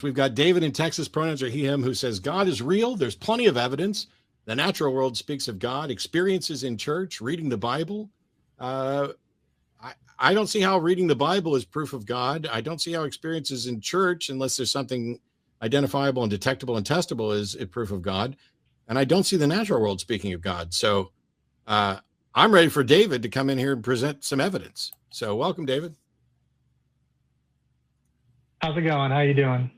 We've got David in Texas, pronouns are he, him, who says, God is real. There's plenty of evidence. The natural world speaks of God, experiences in church, reading the Bible. I don't see how reading the Bible is proof of God. I don't see how experiences in church, unless there's something identifiable and detectable and testable, is a proof of God. And I don't see the natural world speaking of God. So I'm ready for David to come in here and present some evidence. So welcome, David. How's it going? How you doing?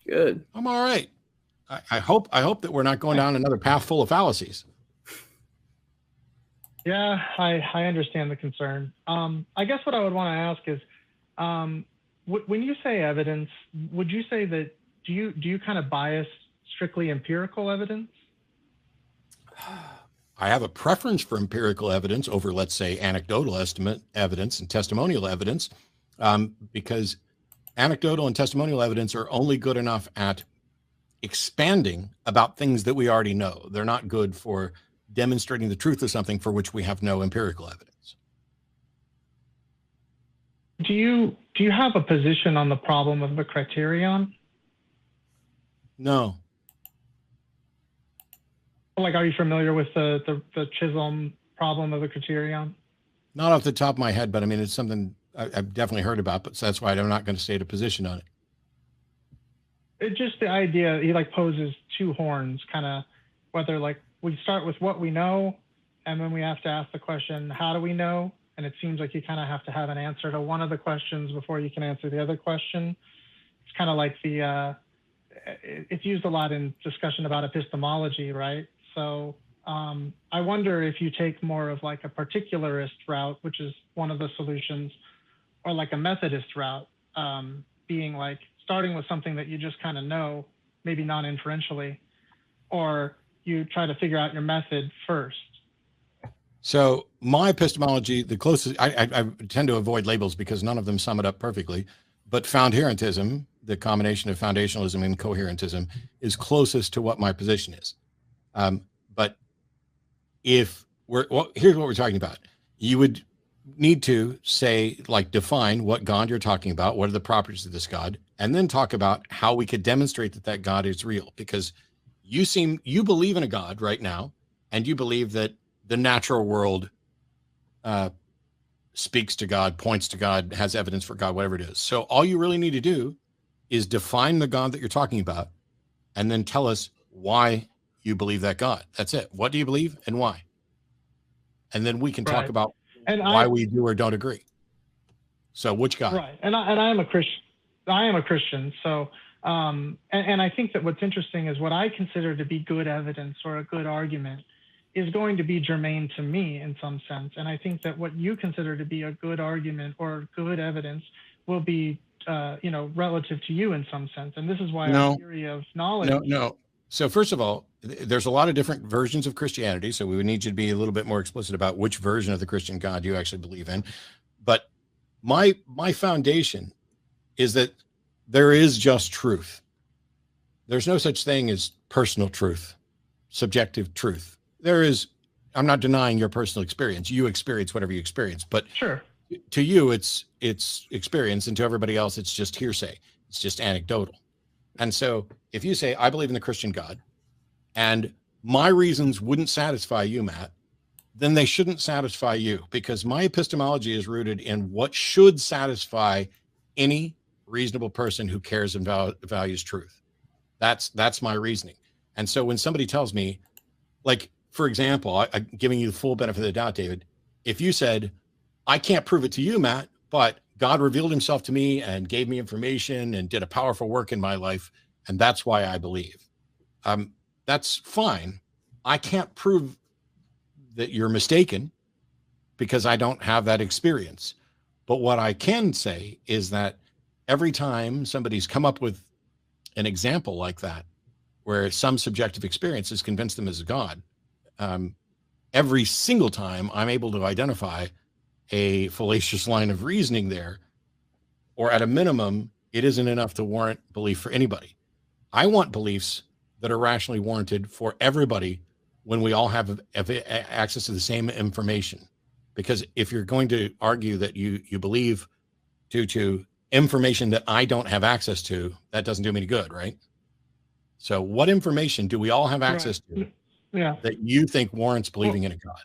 Good. I'm all right. I hope that we're not going down another path full of fallacies. Yeah, I understand the concern. I guess what I would want to ask is, when you say evidence, would you say that do you kind of bias strictly empirical evidence? I have a preference for empirical evidence over, let's say, anecdotal evidence and testimonial evidence, because anecdotal and testimonial evidence are only good enough at expanding about things that we already know. They're not good for demonstrating the truth of something for which we have no empirical evidence. Do you have a position on the problem of the criterion? No. Like, are you familiar with the Chisholm problem of the criterion? Not off the top of my head, but I mean, it's something I've definitely heard about, but so that's why I'm not going to state a position on it. It's just the idea, he like poses two horns, kind of, whether like we start with what we know, and then we have to ask the question, how do we know? And it seems like you kind of have to have an answer to one of the questions before you can answer the other question. It's kind of like it's used a lot in discussion about epistemology, right? So I wonder if you take more of like a particularist route, which is one of the solutions, or like a Methodist route, being like starting with something that you just kind of know, maybe non-inferentially, or you try to figure out your method first. So my epistemology, the closest, I tend to avoid labels because none of them sum it up perfectly, but foundherentism, the combination of foundationalism and coherentism, is closest to what my position is. But here's what we're talking about. You would need to say, like, define what God you're talking about, what are the properties of this God, and then talk about how we could demonstrate that God is real, because you believe in a God right now, and you believe that the natural world speaks to God, points to God, has evidence for God, whatever it is. So all you really need to do is define the God that you're talking about, and then tell us why you believe that God. That's it. What do you believe and why? And then we can talk about why we do or don't agree. So which God? Right. And I am a Christian. I am a Christian. So, and I think that what's interesting is what I consider to be good evidence or a good argument is going to be germane to me in some sense. And I think that what you consider to be a good argument or good evidence will be, relative to you in some sense. And this is why our theory of knowledge. No. So first of all, there's a lot of different versions of Christianity. So we would need you to be a little bit more explicit about which version of the Christian God you actually believe in. But my foundation is that there is just truth. There's no such thing as personal truth, subjective truth. There is, I'm not denying your personal experience. You experience whatever you experience, but sure, to you, it's experience, and to everybody else, it's just hearsay. It's just anecdotal. And so if you say, I believe in the Christian God, and my reasons wouldn't satisfy you, Matt, then they shouldn't satisfy you, because my epistemology is rooted in what should satisfy any reasonable person who cares and values truth. That's my reasoning. And so when somebody tells me, like, for example, I'm giving you the full benefit of the doubt, David, if you said, I can't prove it to you, Matt, but God revealed himself to me and gave me information and did a powerful work in my life, and that's why I believe. That's fine. I can't prove that you're mistaken because I don't have that experience. But what I can say is that every time somebody's come up with an example like that, where some subjective experience has convinced them as a God, every single time I'm able to identify a fallacious line of reasoning there, or at a minimum, it isn't enough to warrant belief for anybody. I want beliefs that are rationally warranted for everybody when we all have access to the same information. Because if you're going to argue that you believe due to information that I don't have access to, that doesn't do me any good, right? So what information do we all have access to that you think warrants believing in a God?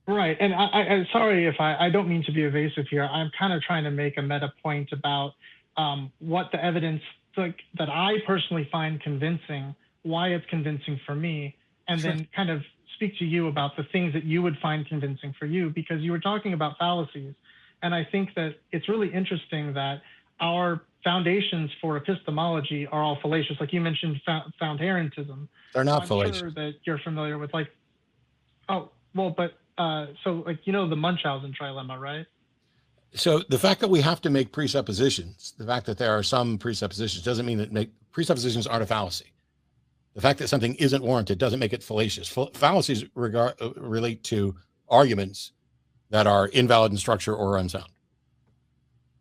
Right. And I'm sorry if I don't mean to be evasive here. I'm kind of trying to make a meta point about what the evidence that I personally find convincing, why it's convincing for me, and then kind of speak to you about the things that you would find convincing for you, because you were talking about fallacies. And I think that it's really interesting that our foundations for epistemology are all fallacious. Like you mentioned, found-herentism. They're not I'm fallacious. sure that you're familiar with so like, you know, the Munchausen trilemma, right? So the fact that we have to make presuppositions, the fact that there are some presuppositions doesn't mean that presuppositions aren't a fallacy. The fact that something isn't warranted doesn't make it fallacious. Fallacies relate to arguments that are invalid in structure or unsound.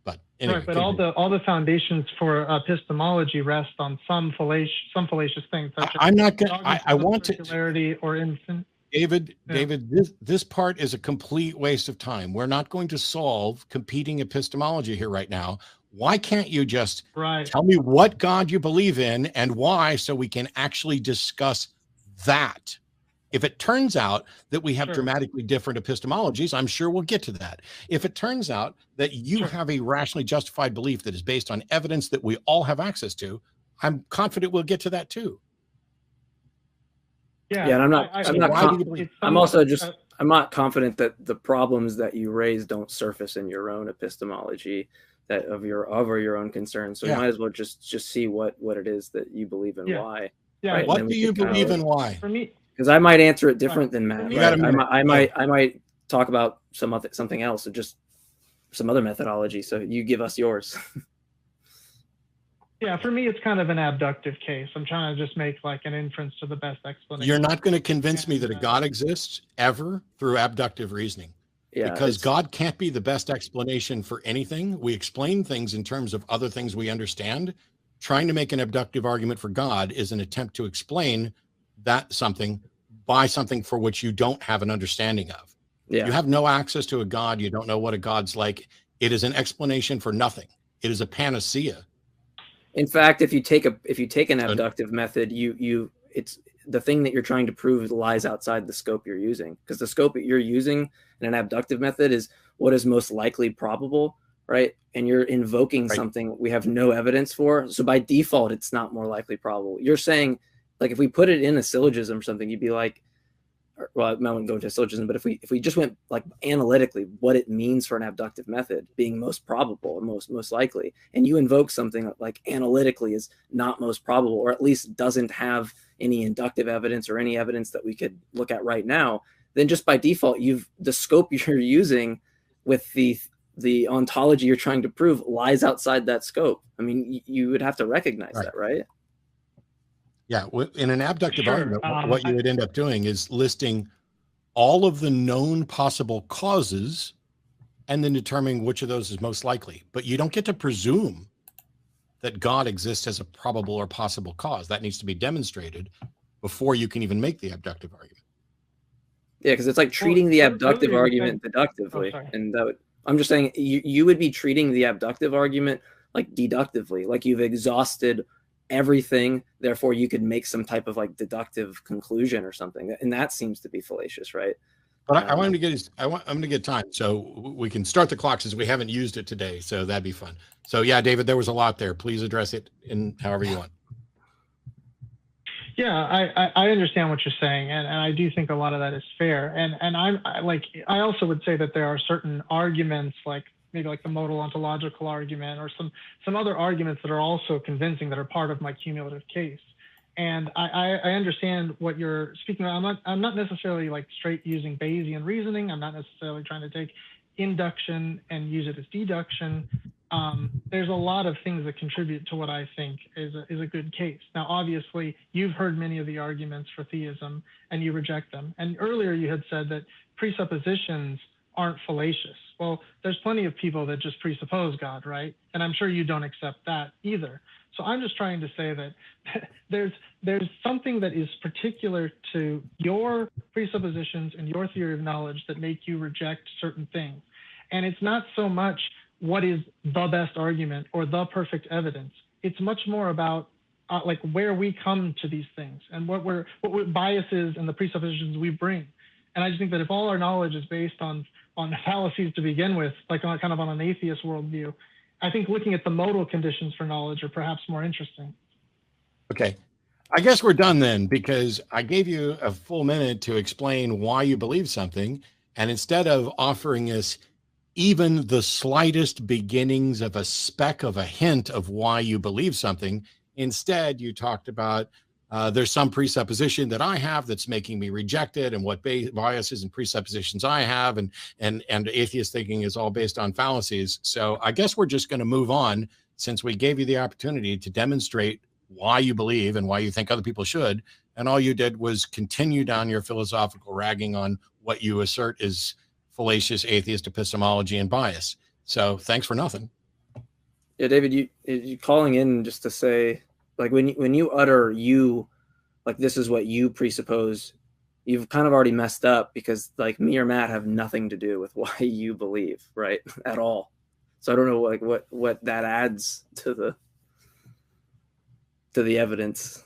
But anyway, right, but all the foundations for epistemology rest on some fallacious things. Such I'm not going. I want to or infinite. David, this part is a complete waste of time. We're not going to solve competing epistemology here right now. Why can't you just tell me what God you believe in and why, so we can actually discuss that? If it turns out that we have dramatically different epistemologies, I'm sure we'll get to that. If it turns out that you have a rationally justified belief that is based on evidence that we all have access to, I'm confident we'll get to that too. Yeah, and I'm not confident that the problems that you raise don't surface in your own epistemology, that of your own concerns. So you might as well just see what it is that you believe in, why. Yeah. Right? What do you believe in, why? For me, because I might answer it different than Matt. Right? I might talk about something else, or just some other methodology. So you give us yours. Yeah, for me, it's kind of an abductive case. I'm trying to just make like an inference to the best explanation. You're not going to convince me that a God exists ever through abductive reasoning. Yeah, because God can't be the best explanation for anything. We explain things in terms of other things we understand. Trying to make an abductive argument for God is an attempt to explain that something by something for which you don't have an understanding of. Yeah. You have no access to a God. You don't know what a God's like. It is an explanation for nothing. It is a panacea. In fact, if you take an abductive method, it's the thing that you're trying to prove lies outside the scope you're using, because the scope that you're using in an abductive method is what is most likely probable, right? And you're invoking something we have no evidence for. So by default, it's not more likely probable. You're saying, like, if we put it in a syllogism or something, you'd be like, well, I wouldn't go into a syllogism, but if we just went like analytically what it means for an abductive method being most probable or most likely, and you invoke something like analytically is not most probable, or at least doesn't have any inductive evidence or any evidence that we could look at right now, then just by default, the scope you're using with the ontology you're trying to prove lies outside that scope. I mean, you would have to recognize that, right? Yeah, in an abductive argument, what you would end up doing is listing all of the known possible causes and then determining which of those is most likely. But you don't get to presume that God exists as a probable or possible cause. That needs to be demonstrated before you can even make the abductive argument. Yeah, because it's like treating the abductive argument deductively. And I'm just saying you would be treating the abductive argument like deductively, like you've exhausted everything, therefore you could make some type of like deductive conclusion or something, and that seems to be fallacious, right? But I want him to get I'm going to get time, so we can start the clock since we haven't used it today, so that'd be fun. So yeah, David, there was a lot there. Please address it in however you want. Yeah, I understand what you're saying, and I do think a lot of that is fair. And I also would say that there are certain arguments, like maybe like the modal ontological argument or some other arguments that are also convincing, that are part of my cumulative case. And I understand what you're speaking about. I'm not necessarily like straight using Bayesian reasoning. I'm not necessarily trying to take induction and use it as deduction. There's a lot of things that contribute to what I think is a good case. Now, obviously, you've heard many of the arguments for theism and you reject them. And earlier you had said that presuppositions aren't fallacious. Well, there's plenty of people that just presuppose God, right? And I'm sure you don't accept that either. So I'm just trying to say that there's something that is particular to your presuppositions and your theory of knowledge that make you reject certain things. And it's not so much what is the best argument or the perfect evidence. It's much more about like where we come to these things and what biases and the presuppositions we bring. And I just think that if all our knowledge is based on fallacies to begin with, like on kind of on an atheist worldview, I think looking at the modal conditions for knowledge are perhaps more interesting. Okay. I guess we're done then, because I gave you a full minute to explain why you believe something. And instead of offering us even the slightest beginnings of a speck of a hint of why you believe something, instead you talked about there's some presupposition that I have that's making me reject it, and what biases and presuppositions I have, and atheist thinking is all based on fallacies. So I guess we're just going to move on, since we gave you the opportunity to demonstrate why you believe and why you think other people should, and all you did was continue down your philosophical ragging on what you assert is fallacious atheist epistemology and bias. So thanks for nothing. Yeah, David, you calling in just to say, like, when you utter you, like, this is what you presuppose, you've kind of already messed up, because like me or Matt have nothing to do with why you believe, right? At all. So I don't know like what that adds to the evidence.